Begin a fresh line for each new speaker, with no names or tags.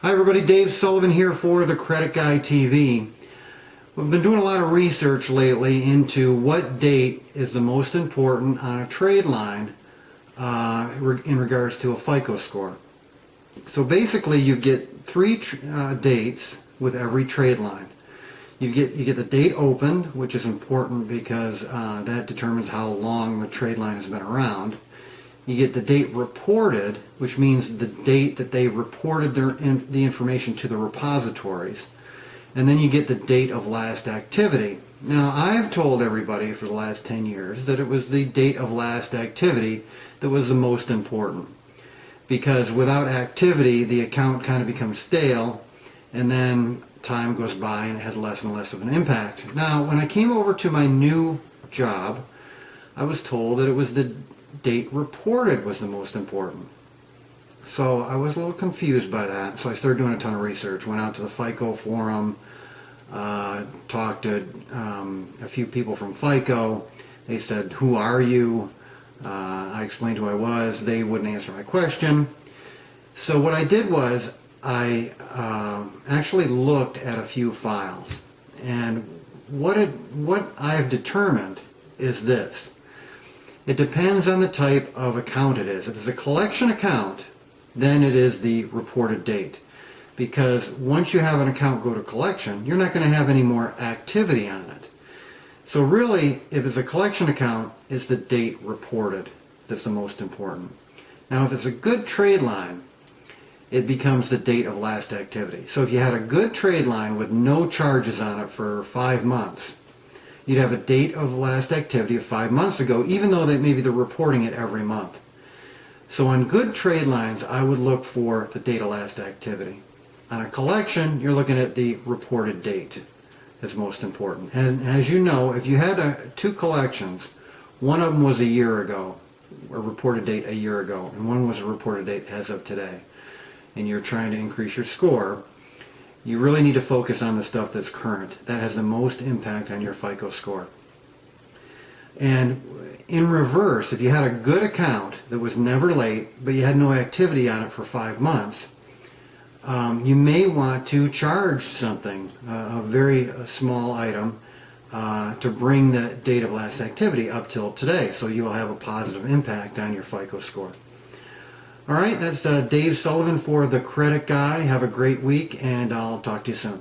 Hi everybody, Dave Sullivan here for the Credit Guy TV. We've been doing a lot of research lately into what date is the most important on a trade line in regards to a FICO score. So basically you get three dates with every trade line. You get the date opened, which is important because that determines how long the trade line has been around. You get the date reported, which means the date that they reported the information to the repositories. And then you get the date of last activity. Now, I've told everybody for the last 10 years that it was the date of last activity that was the most important. Because without activity, the account kind of becomes stale, and then time goes by and it has less and less of an impact. Now, when I came over to my new job, I was told that it was the date reported was the most important. So I was a little confused by that, so I started doing a ton of research. Went out to the FICO forum, talked to a few people from FICO. They said, "Who are you?" I explained who I was. They wouldn't answer my question. So what I did was I actually looked at a few files, and what I've determined is this. It depends on the type of account it is. If it's a collection account, then it is the reported date. Because once you have an account go to collection, you're not going to have any more activity on it. So really, if it's a collection account, it's the date reported that's the most important. Now, if it's a good trade line, it becomes the date of last activity. So if you had a good trade line with no charges on it for 5 months, you'd have a date of last activity of 5 months ago, even though maybe they're reporting it every month. So on good trade lines, I would look for the date of last activity. On a collection, you're looking at the reported date as most important. And as you know, if you had two collections, one of them was a year ago, a reported date a year ago, and one was a reported date as of today, and you're trying to increase your score, you really need to focus on the stuff that's current. That has the most impact on your FICO score. And in reverse, if you had a good account that was never late, but you had no activity on it for 5 months, you may want to charge something, a very small item, to bring the date of last activity up till today, so you'll have a positive impact on your FICO score. All right, that's Dave Sullivan for the Credit Guy. Have a great week, and I'll talk to you soon.